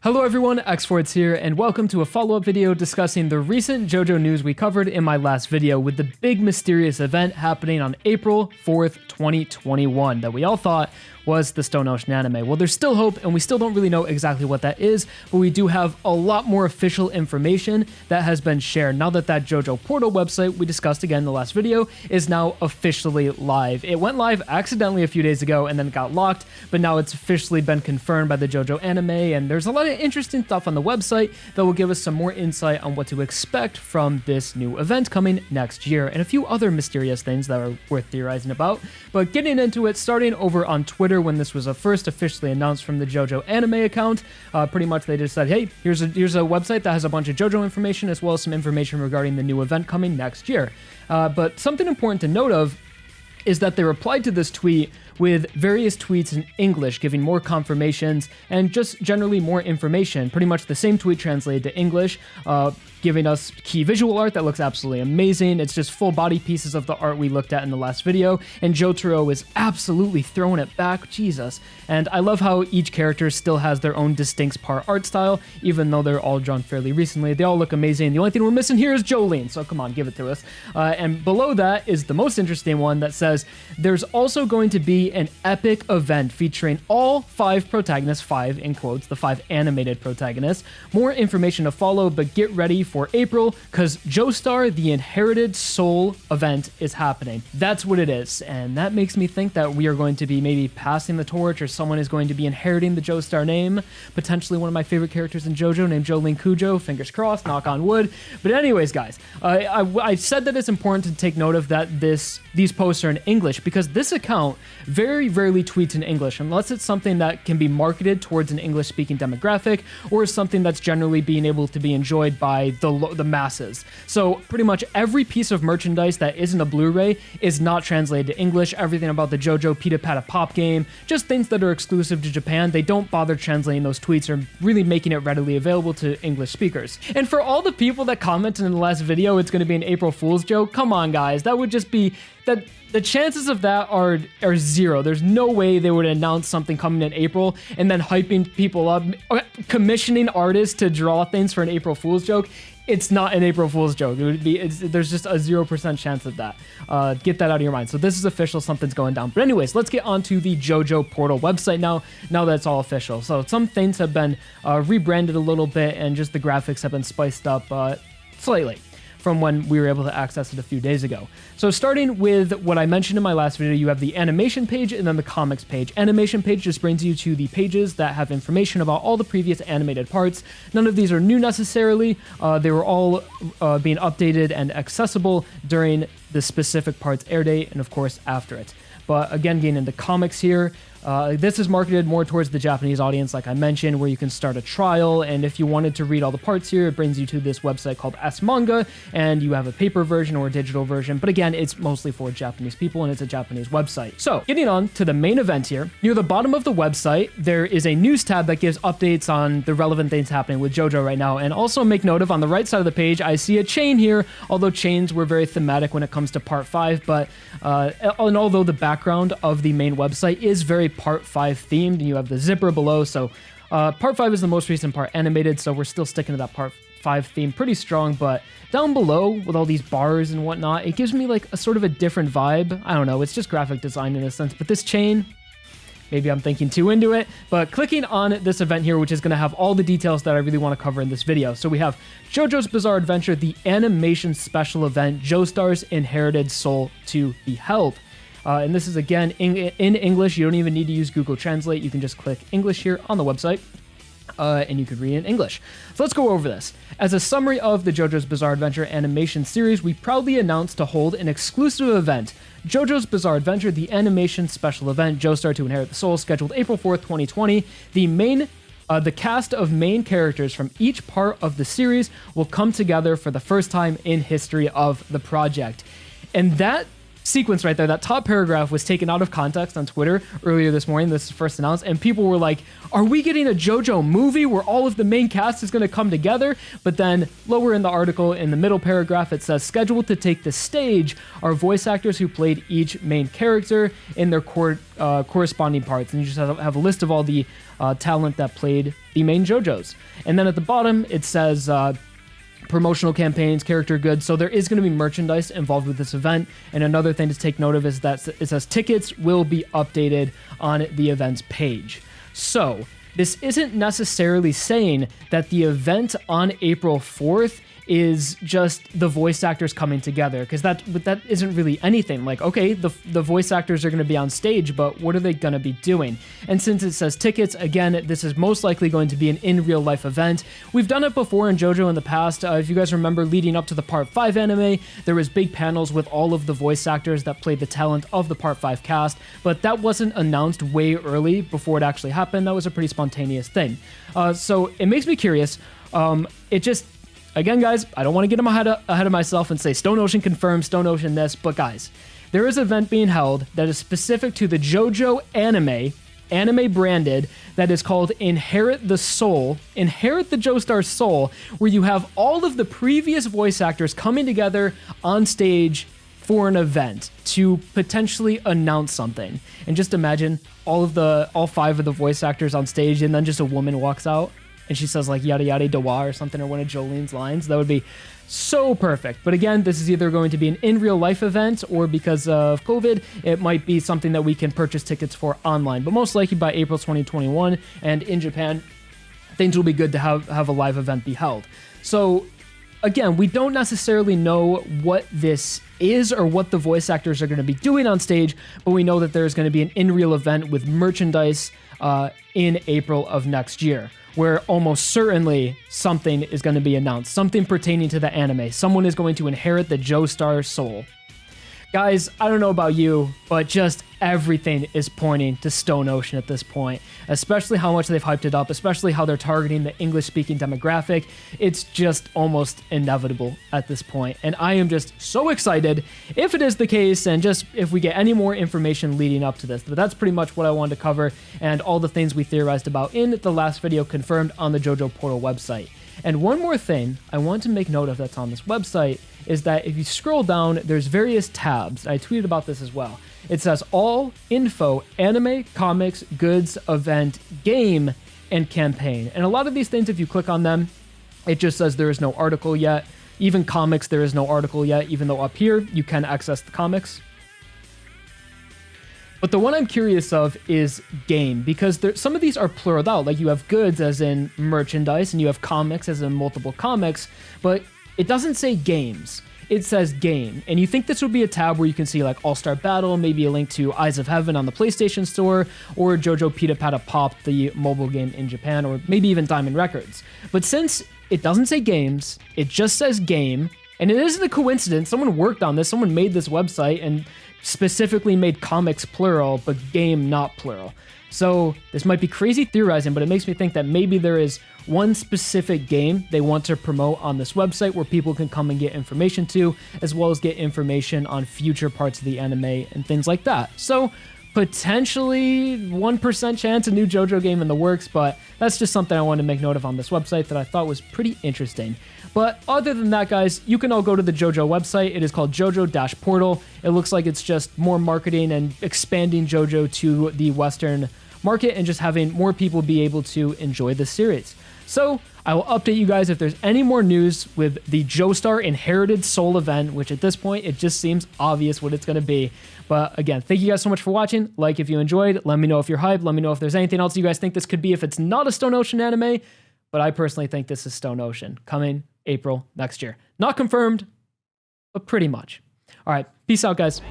Hello everyone, xForts here, and welcome to a follow-up video discussing the recent JoJo news we covered in my last video with the big mysterious event happening on April 4th, 2021 that we all thought was the Stone Ocean anime. Well, there's still hope, and we still don't really know exactly what that is, but we do have a lot more official information that has been shared now that JoJo Portal website we discussed again in the last video is now officially live. It went live accidentally a few days ago and then got locked, but now it's officially been confirmed by the JoJo anime, and there's a lot of interesting stuff on the website that will give us some more insight on what to expect from this new event coming next year, and a few other mysterious things that are worth theorizing about. But getting into it, starting over on Twitter, when this was first officially announced from the JoJo anime account, pretty much they just said, hey, here's a website that has a bunch of JoJo information as well as some information regarding the new event coming next year. But something important to note of is that they replied to this tweet with various tweets in English, giving more confirmations and just generally more information. Pretty much the same tweet translated to English, giving us key visual art that looks absolutely amazing. It's just full body pieces of the art we looked at in the last video, and Jotaro is absolutely throwing it back, Jesus. And I love how each character still has their own distinct art style, even though they're all drawn fairly recently. They all look amazing. The only thing we're missing here is JoJoLands, so come on, give it to us. And below that is the most interesting one that says, there's also going to be an epic event featuring all 5 protagonists, 5 in quotes, the 5 animated protagonists. More information to follow, but get ready for April, because Joestar, the Inherited Soul event is happening. That's what it is, and that makes me think that we are going to be maybe passing the torch, or someone is going to be inheriting the Joestar name, potentially one of my favorite characters in JoJo named Jolene Cujo, fingers crossed, knock on wood. But anyways, guys, I said that it's important to take note of that these posts are in English, because this account very rarely tweets in English unless it's something that can be marketed towards an English-speaking demographic, or something that's generally being able to be enjoyed by the masses. So pretty much every piece of merchandise that isn't a Blu-ray is not translated to English. Everything about the JoJo Pita Pata Pop game, just things that are exclusive to Japan, they don't bother translating those tweets or really making it readily available to English speakers. And for all the people that commented in the last video it's going to be an April Fool's joke, come on guys, that would just be that. The chances of that are zero. There's no way they would announce something coming in April and then hyping people up, commissioning artists to draw things for an April Fool's joke. It's not an April Fool's joke. It would be. There's just a 0% chance of that. Get that out of your mind. So this is official. Something's going down. But anyways, let's get on to the JoJo Portal website now. Now that it's all official. So some things have been rebranded a little bit, and just the graphics have been spiced up slightly from when we were able to access it a few days ago. So starting with what I mentioned in my last video, you have the animation page and then the comics page. Animation page just brings you to the pages that have information about all the previous animated parts. None of these are new necessarily. They were all being updated and accessible during the specific part's air date and of course after it. But again, getting into comics here, this is marketed more towards the Japanese audience, like I mentioned, where you can start a trial, and if you wanted to read all the parts here, it brings you to this website called S-Manga, and you have a paper version or a digital version, but again, it's mostly for Japanese people, and it's a Japanese website. So, getting on to the main event here, near the bottom of the website, there is a news tab that gives updates on the relevant things happening with JoJo right now, and also make note of, on the right side of the page, I see a chain here, although chains were very thematic when it comes to Part 5, but, and although the background of the main website is very Part 5 themed, and you have the zipper below, so Part 5 is the most recent part animated, so we're still sticking to that Part 5 theme pretty strong, but down below, with all these bars and whatnot, it gives me like a sort of a different vibe. I don't know, it's just graphic design in a sense, but this chain, maybe I'm thinking too into it, but clicking on this event here, which is going to have all the details that I really want to cover in this video. So we have JoJo's Bizarre Adventure, the animation special event, Joestar's Inherited Soul to be held. And this is, again, in English. You don't even need to use Google Translate. You can just click English here on the website, and you could read in English. So let's go over this. As a summary of the JoJo's Bizarre Adventure animation series, we proudly announced to hold an exclusive event, JoJo's Bizarre Adventure, the animation special event, Joestar to Inherit the Soul, scheduled April 4th, 2020. The cast of main characters from each part of the series will come together for the first time in history of the project. And that sequence right there, that top paragraph was taken out of context on Twitter earlier this morning. This is first announced, and people were like, are we getting a JoJo movie where all of the main cast is going to come together? But then lower in the article, in the middle paragraph, it says, scheduled to take the stage are voice actors who played each main character in their corresponding parts. And you just have a list of all the talent that played the main JoJos. And then at the bottom, it says promotional campaigns, character goods. So there is going to be merchandise involved with this event. And another thing to take note of is that it says tickets will be updated on the event's page. So this isn't necessarily saying that the event on April 4th is just the voice actors coming together, because that isn't really anything. Like, okay, the voice actors are going to be on stage, but what are they going to be doing? And since it says tickets, again, this is most likely going to be an in real life event. We've done it before in JoJo in the past. If you guys remember, leading up to the Part 5 anime, there was big panels with all of the voice actors that played the talent of the Part 5 cast, but that wasn't announced way early before it actually happened. That was a pretty spontaneous thing. So it makes me curious. Again, guys, I don't want to get ahead of myself and say Stone Ocean confirmed, Stone Ocean this, but guys, there is an event being held that is specific to the JoJo anime branded, that is called Inherit the Joestar Soul, where you have all of the previous voice actors coming together on stage for an event to potentially announce something. And just imagine all 5 of the voice actors on stage, and then just a woman walks out and she says like yada yada dawa or something, or one of JoJoLands lines. That would be so perfect. But again, this is either going to be an in real life event, or because of COVID, it might be something that we can purchase tickets for online. But most likely by April 2021, and in Japan, things will be good to have a live event be held. So again, we don't necessarily know what this is or what the voice actors are going to be doing on stage, but we know that there's going to be an in real event with merchandise in April of next year, where almost certainly something is going to be announced, something pertaining to the anime. Someone is going to inherit the Joestar soul. Guys, I don't know about you, but just everything is pointing to Stone Ocean at this point, especially how much they've hyped it up, especially how they're targeting the English-speaking demographic. It's just almost inevitable at this point, and I am just so excited if it is the case, and just if we get any more information leading up to this. But that's pretty much what I wanted to cover, and all the things we theorized about in the last video confirmed on the JoJo Portal website. And one more thing I want to make note of that's on this website is that if you scroll down, there's various tabs. I tweeted about this as well. It says all info, anime, comics, goods, event, game, and campaign. And a lot of these things, if you click on them, it just says there is no article yet. Even comics, there is no article yet, even though up here you can access the comics. But the one I'm curious of is game, because some of these are pluraled out. Like you have goods as in merchandise, and you have comics as in multiple comics, but it doesn't say games. It says game. And you think this would be a tab where you can see like All-Star Battle, maybe a link to Eyes of Heaven on the PlayStation Store, or JoJo Pita Pata Pop, the mobile game in Japan, or maybe even Diamond Records. But since it doesn't say games, it just says game, and it isn't a coincidence. Someone worked on this, someone made this website and specifically made comics plural, but game not plural. So this might be crazy theorizing, but it makes me think that maybe there is one specific game they want to promote on this website where people can come and get information to, as well as get information on future parts of the anime and things like that. So potentially 1% chance a new JoJo game in the works, but that's just something I wanted to make note of on this website that I thought was pretty interesting. But other than that, guys, you can all go to the JoJo website. It is called JoJo-Portal. It looks like it's just more marketing and expanding JoJo to the Western market and just having more people be able to enjoy this series. So I will update you guys if there's any more news with the Joestar Inherited Soul event, which at this point, it just seems obvious what it's going to be. But again, thank you guys so much for watching. Like if you enjoyed, let me know if you're hyped. Let me know if there's anything else you guys think this could be if it's not a Stone Ocean anime. But I personally think this is Stone Ocean, coming April next year. Not confirmed, but pretty much. All right, peace out, guys.